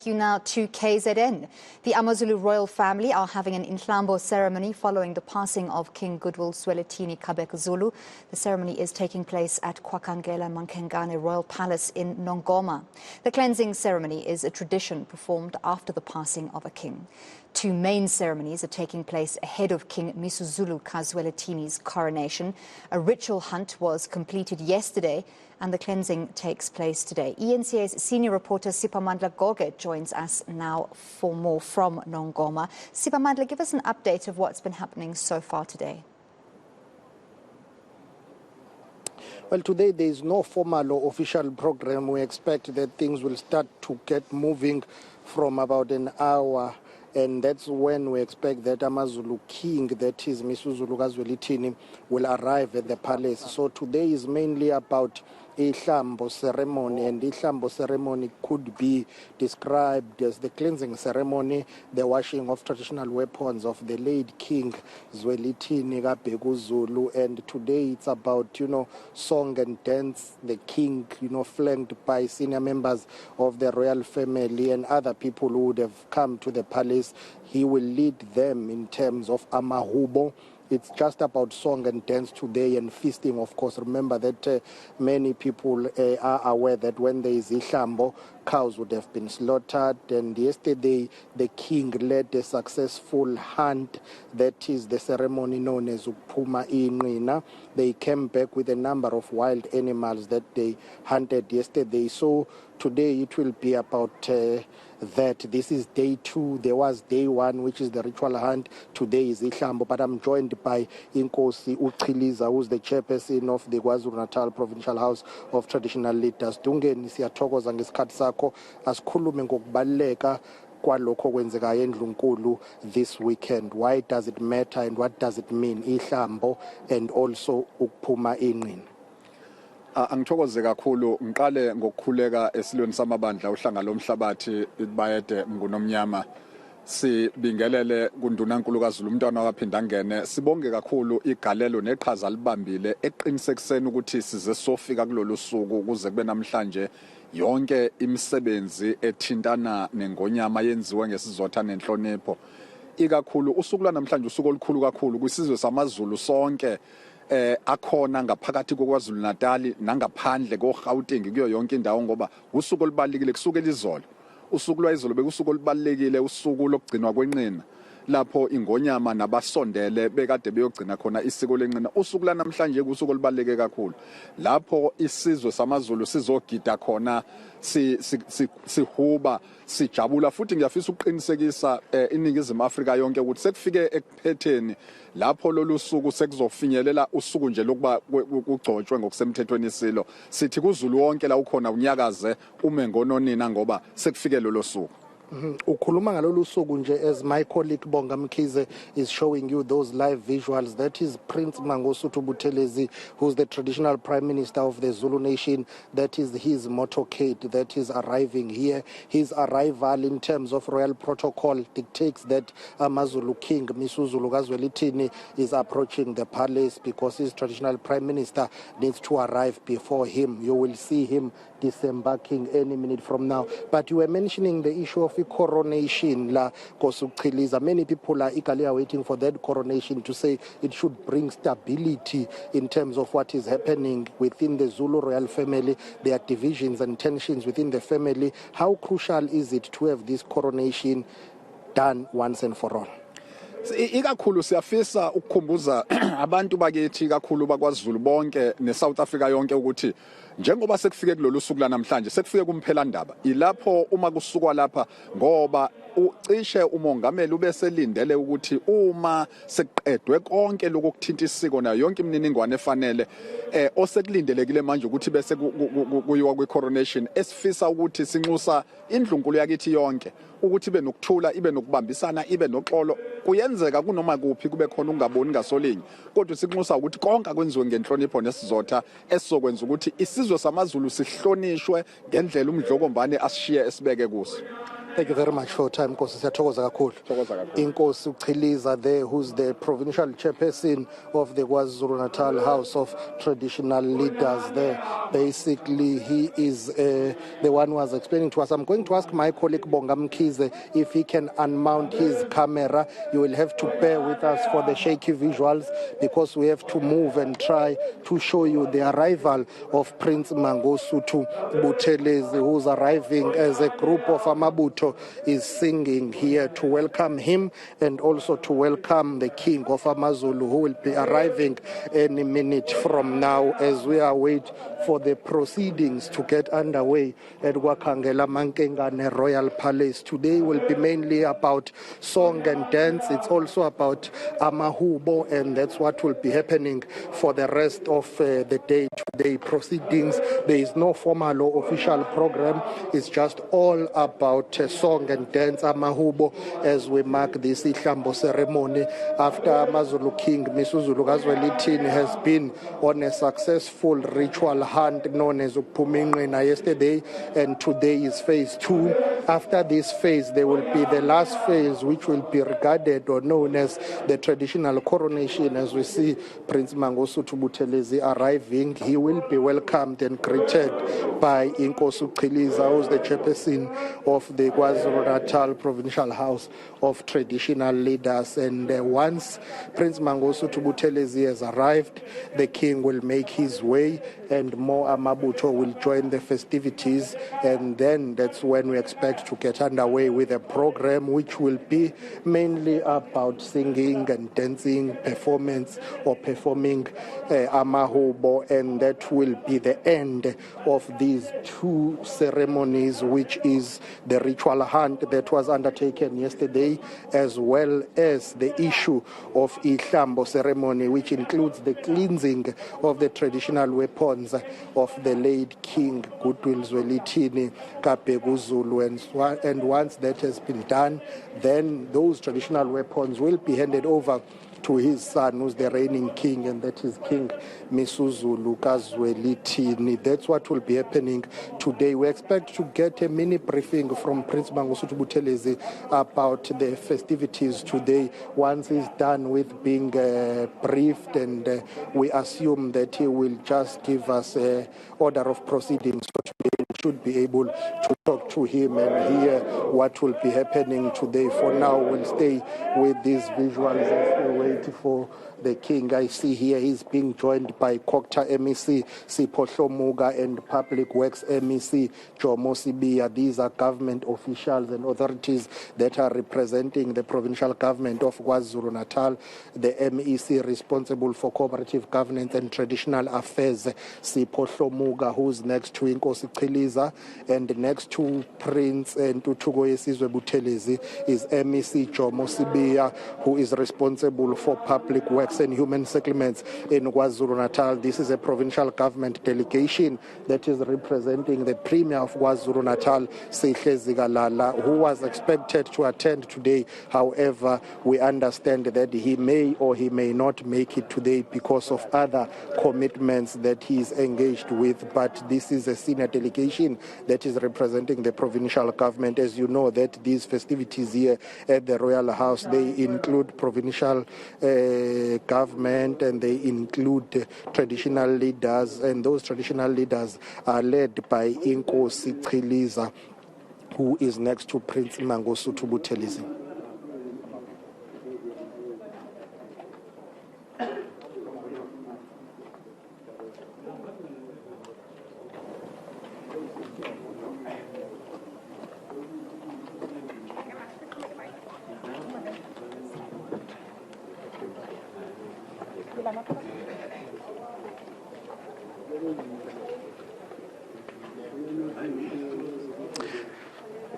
You now to KZN. The AmaZulu Royal Family are having an Inhlambo ceremony following the passing of King Goodwill Zwelithini kaBhekiZulu. The ceremony is taking place at Kwakhangelamankengane Royal Palace in Nongoma. The cleansing ceremony is a tradition performed after the passing of a king. Two main ceremonies are taking place ahead of King Misuzulu kaZwelithini's coronation. A ritual hunt was completed yesterday and the cleansing takes place today. ENCA's senior reporter Sipamandla Goge joins us now for more from Nongoma. Sipamandla, give us an update of what's been happening so far today. Well, today there is no formal or official program. We expect that things will start to get moving from about an hour. And that's when we expect that AmaZulu King, that is Misuzulu kaZwelithini, will arrive at the palace. So today is mainly about Inhlambo ceremony, and Inhlambo ceremony could be described as the cleansing ceremony, the washing of traditional weapons of the late King Zwelithini kaBhekiZulu. And today it's about, song and dance. The king, flanked by senior members of the royal family and other people who would have come to the palace. He will lead them in terms of amahubo. It's just about song and dance today and feasting, of course. Remember that many people are aware that when there is Inhlambo, cows would have been slaughtered. And yesterday, the king led a successful hunt. That is the ceremony known as Uphuma Inqina. They came back with a number of wild animals that they hunted yesterday. So today it will be about that. This is day 2. There was day 1, which is the ritual hunt. Today is Inhlambo, but I'm joined by Inkosi Uchiliza, who's the chairperson of the KwaZulu-Natal Provincial House of Traditional Leaders. Dungeni siyathokoza ngesikhathi sakho asikhulume ngokubaleka kwalokho kwenzekayo eNdlunkulu this weekend. Why does it matter and what does it mean, Inhlambo and also ukuphuma inqina? Angithokoze kakhulu. Ngiqale ngokukhuleka esilweni samabandla uhlanga lomhlabathi ibayede ngunomnyama. Sibingelele kundunankulu kaZulu umntwana waphinda ngene. Sibonge kakhulu igalelo neqhaza libambile eqinisekiseni ukuthi size sofika kulolu suku kuze kube namhlanje yonke imisebenzi ethintana nengonyama yenziwe ngesizotha nenhlonipho. Ikakhulu usuku namhlanje usuku olukhulu kakhulu kwisizwe samaZulu sonke. Akhona ngaphakathi koKwaZulu Natal nangaphandle koGauteng kuyo yonke indawo ngoba usuku olubalekile kusuke izolo. Usuku lwayizolo bekusuku olubalekile, usuku lokugcinwa kwenqina lapho ingonyama nabasondele bekade beyogcina khona isiko lenqina. Usuku namhlanje kusuku olubaleke kakhulu lapho isizwe samaZulu sizogida khona, sihuba, sijabula. Futhi ngiyafisa ukuqinisekisa iningizimu Afrika yonke ukuthi sekufike ekuphetheni lapho lolu suku sekuzofinyelela usuku nje lokuba kugcotshwe ngokusemthethweni isilo. Sithi kuZulu wonke la ukhona unyakaze ume ngononina ngoba sekufike lolu suku. Ukhuluma ngalolu suku nje, as my colleague Bonga Mkhize is showing you those live visuals. That is Prince Mangosuthu Buthelezi, who's the traditional prime minister of the Zulu nation. That is his motorcade that is arriving here. His arrival in terms of royal protocol dictates that AmaZulu King Misuzulu kaZwelithini is approaching the palace because his traditional prime minister needs to arrive before him. You will see him disembarking any minute from now. But you were mentioning the issue of the coronation la Kosuchiliza. Many people are eagerly waiting for that coronation to say it should bring stability in terms of what is happening within the Zulu royal family. There are divisions and tensions within the family. How crucial is it to have this coronation done once and for all? Ikakhulu siyafisa ukukhumbuza abantu bakithi kakhulu bakwaZulu bonke neSouth Africa yonke ukuthi njengoba sekufike kulolu suku namhlanje sekufike kumphela ndaba ilapho uma kusukwa lapha ngoba ucishe umongameli ubeselindele ukuthi uma sekuqedwe konke lokuthinta isiko nayo yonke imininingwane efanele osekulindelekile manje ukuthi bese kuyiwa kwecoronation esifisa ukuthi sinxusa indlunkulu yakithi yonke ukuthi ibe nokuthula, ibe nokubambisana, ibe noxolo. Kuyenzeka kunoma kuphi kube khona ungaboni ngasolinye kodwa sinxusa ukuthi konke akwenziwe ngenhlonipho nesizotha esizokwenza ukuthi isizwe samaZulu sihlonishwe ngendlela umdlokombane asishiye esibeke kuso. Thank you very much for your time, Nkosi. Siyathokoza kakhulu. Inkosi Uchiliza there, who's the provincial chairperson of the KwaZulu-Natal House of Traditional Leaders there. Basically, he is the one who was explaining to us. I'm going to ask my colleague Bonga Mkhize if he can unmount his camera. You will have to bear with us for the shaky visuals because we have to move and try to show you the arrival of Prince Mangosuthu Buthelezi, who's arriving as a group of Amabuto is singing here to welcome him and also to welcome the King of AmaZulu, who will be arriving any minute from now as we await for the proceedings to get underway at Kwakhangelamankengane Royal Palace. Today will be mainly about song and dance. It's also about Amahubo, and that's what will be happening for the rest of the day today proceedings. There is no formal or official program. It's just all about song and dance, Amahubo, as we mark this Inhlambo ceremony after AmaZulu King Misuzulu kaZwelithini has been on a successful ritual hunt known as Uphuminqina yesterday, and today is phase 2. After this phase, there will be the last phase, which will be regarded or known as the traditional coronation. As we see Prince Mangosuthu Buthelezi arriving, he will be welcomed and greeted by Inkosi Uchiliza, who is the chairperson of the KwaZulu-Natal Provincial House of Traditional Leaders. And once Prince Mangosuthu Buthelezi has arrived, the king will make his way and more Amabuto will join the festivities, and then that's when we expect to get underway with a program which will be mainly about singing and dancing, performance or performing Amahubo, and that will be the end of these 2 ceremonies, which is the ritual hunt that was undertaken yesterday, as well as the issue of Inhlambo ceremony, which includes the cleansing of the traditional weapons of the late King Goodwill Zwelithini, kaBhekiZulu, and once that has been done, then those traditional weapons will be handed over to his son, who's the reigning king, and that is King Misuzulu kaZwelithini. That's what will be happening today. We expect to get a mini briefing from Prince Mangosuthu Buthelezi about the festivities today. Once he's done with being briefed, and we assume that he will just give us an order of proceedings for today. We should be able to talk to him and hear what will be happening today. For now, we'll stay with these visuals as we wait for the king. I see here he's being joined by Kokta MEC Siphohlo Muga and Public Works MEC Jomo Sibiya. These are government officials and authorities that are representing the provincial government of KwaZulu-Natal. The MEC responsible for cooperative governance and traditional affairs, Siphohlo Muga, who's next to Inkosi Uchiliza, and next to Prince and Tutugo Yesizwe Buthelezi is MEC Jomo Sibiya, who is responsible for public works and human settlements in KwaZulu-Natal. This is a provincial government delegation that is representing the Premier of KwaZulu-Natal, Sihle Zikalala, who was expected to attend today. However, we understand that he may or he may not make it today because of other commitments that he is engaged with. But this is a senior delegation that is representing the provincial government. As you know, that these festivities here at the Royal House, they include provincial government, and they include traditional leaders, and those traditional leaders are led by Inkosi Uchiliza, who is next to Prince Mangosuthu Buthelezi.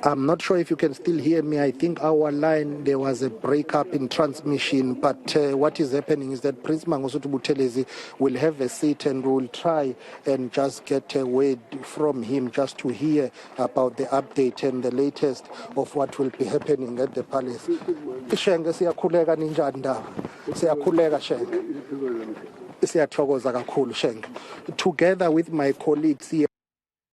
I'm not sure if you can still hear me. I think our line, there was a breakup in transmission, but what is happening is that Prince Mangosuthu Buthelezi will have a seat, and we will try and just get a word from him just to hear about the update and the latest of what will be happening at the palace. Shenge, siyakhuleka ninjani ndaba? Siyakhuleka Shenge. Siyathokoza kakhulu Shenge. Together with my colleagues here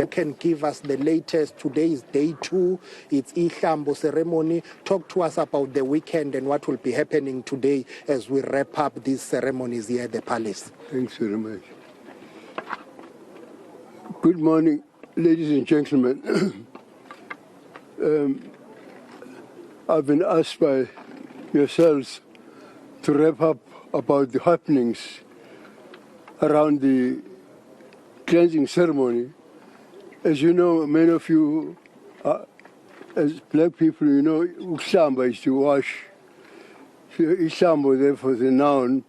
can give us the latest. Today is day 2. It's Inhlambo ceremony. Talk to us about the weekend and what will be happening today as we wrap up these ceremonies here at the palace. Thanks very much. Good morning, ladies and gentlemen. I've been asked by yourselves to wrap up about the happenings around the cleansing ceremony. As you know, many of you, as black people, you know, Inhlambo is to wash. So Inhlambo, therefore, the noun,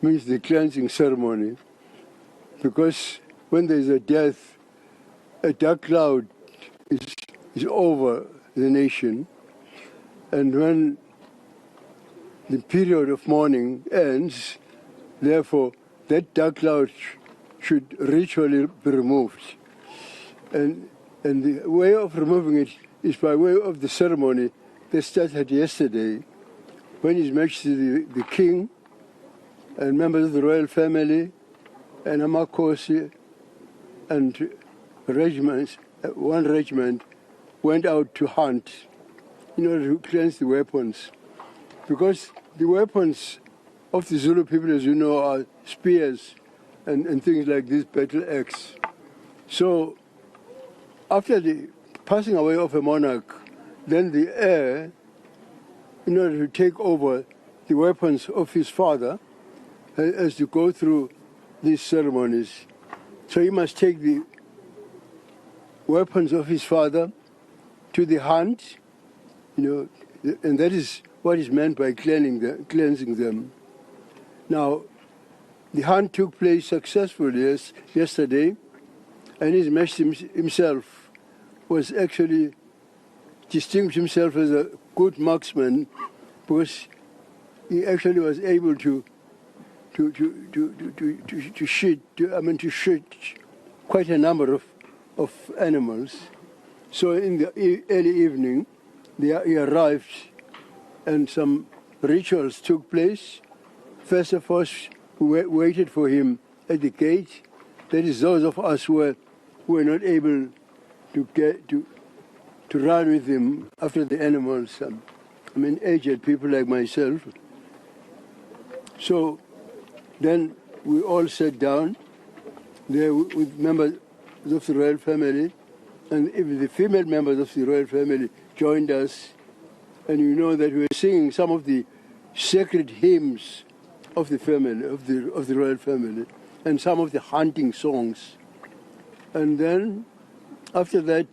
means the cleansing ceremony. Because when there is a death, a dark cloud is over the nation. And when the period of mourning ends, therefore, that dark cloud should ritually be removed. And the way of removing it is by way of the ceremony that started yesterday, when His Majesty the King and members of the royal family and Amakosi and regiments, one regiment, went out to hunt in order to cleanse the weapons. Because the weapons of the Zulu people, as you know, are spears and things like this, battle axe. So after the passing away of a monarch, then the heir, in order to take over the weapons of his father, has to go through these ceremonies. So he must take the weapons of his father to the hunt, you know, and that is what is meant by cleansing them. Now, the hunt took place successfully yesterday, and His Majesty himself was actually distinguished himself as a good marksman, because he actually was able to shoot quite a number of animals. So in the early evening, he arrived, and some rituals took place. First of all, we waited for him at the gate. That is, those of us who were not able to get to run with him after the animals. Aged people like myself. So then we all sat down there with members of the royal family, and even the female members of the royal family joined us. And you know that we were singing some of the sacred hymns of the family, of the royal family, and some of the hunting songs. And then after that,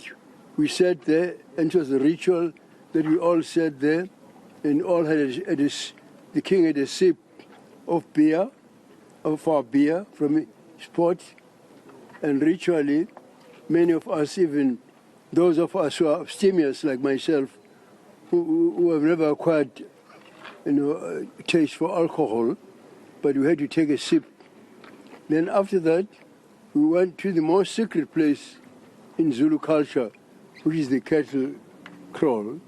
we sat there, and it was a ritual that we all sat there, and all had the king had a sip of beer, of our beer from his pot, and ritually, many of us, even those of us who are abstemious like myself, who have never acquired, a taste for alcohol, but we had to take a sip. Then after that, we went to the most secret place in Zulu culture, which is the cattle kraal.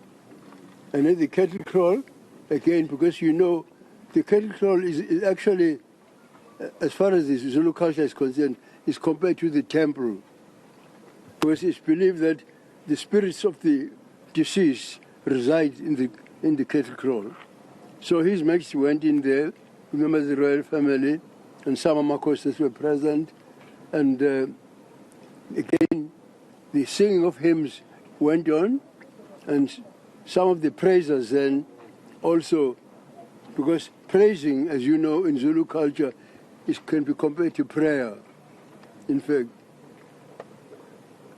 And at the cattle kraal, again, because you know, the cattle kraal is actually, as far as the Zulu culture is concerned, is compared to the temple. Because it's believed that the spirits of the deceased reside in the cattle kraal. So His Majesty went in there, members of the royal family, and some of my Makosas were present. And again, the singing of hymns went on, and some of the praisers then also, because praising, as you know, in Zulu culture, can be compared to prayer. In fact,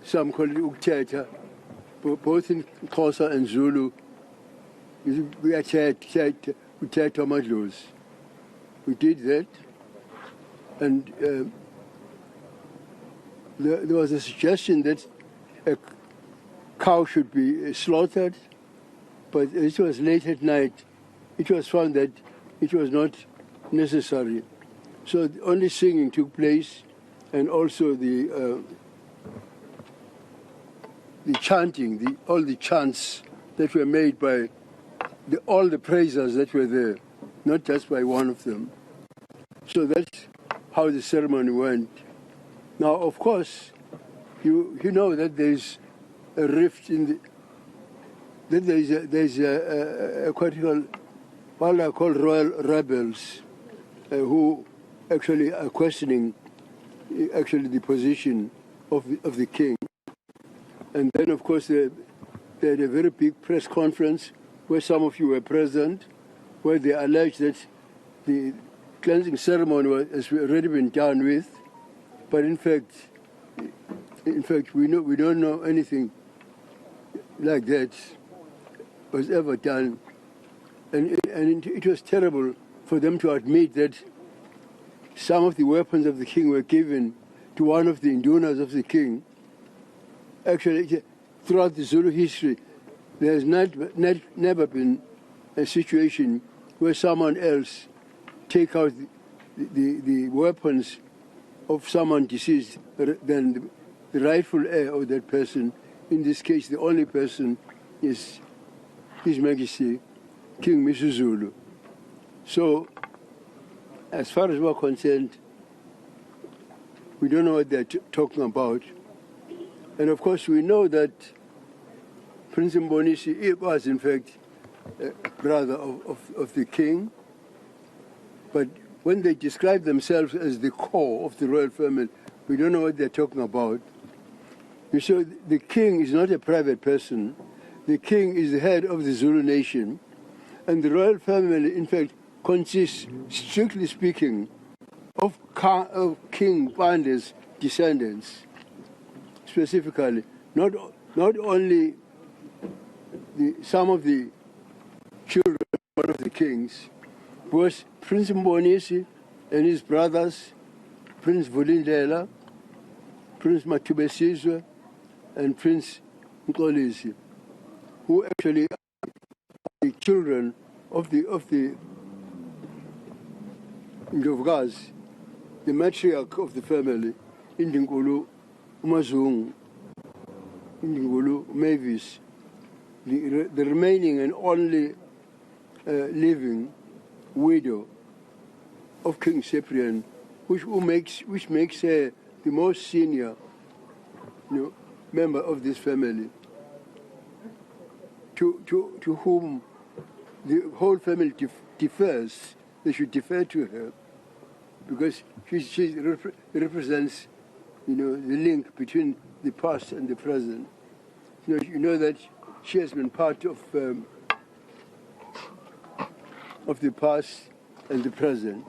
some call it ukuthetha, both in Xhosa and Zulu. We uthetha amadlozi. We did that, and there was a suggestion that a cow should be slaughtered, but it was late at night. It was found that it was not necessary. So only singing took place, and also the chanting, all the chants that were made by all the praisers that were there, not just by one of them. So that's how the ceremony went. Now, of course, you know that there's a rift in the, that there's a what I call royal rebels who actually are questioning actually the position of the king. And then, of course, they had a very big press conference where some of you were present, where they alleged that the cleansing ceremony has already been done with, but in fact, we don't know anything like that was ever done, and it was terrible for them to admit that some of the weapons of the king were given to one of the indunas of the king. Actually, throughout the Zulu history, there has never been a situation where someone else take out the weapons of someone deceased than the rightful heir of that person. In this case, the only person is His Majesty King Misuzulu. So, as far as we're concerned, we don't know what they're talking about. And of course, we know that Prince Mbonisi was, in fact, a brother of the king. But when they describe themselves as the core of the royal family, we don't know what they're talking about. You see, the king is not a private person. The king is the head of the Zulu nation. And the royal family, in fact, consists, strictly speaking, of King Pande's descendants, specifically. Not only some of the children of one of the kings, was Prince Mbonisi and his brothers, Prince Vulindlela, Prince Matubesizwe, and Prince Nkolisi, who actually are the children of the Ndlovukazi, the matriarch of the family, Indinkulu Umazungu, Indinkulu Mavis, the remaining and only living widow of King Cyprian, which makes her the most senior member of this family, to whom the whole family defers. They should defer to her because she represents, the link between the past and the present. You know that she has been part of the past and the present.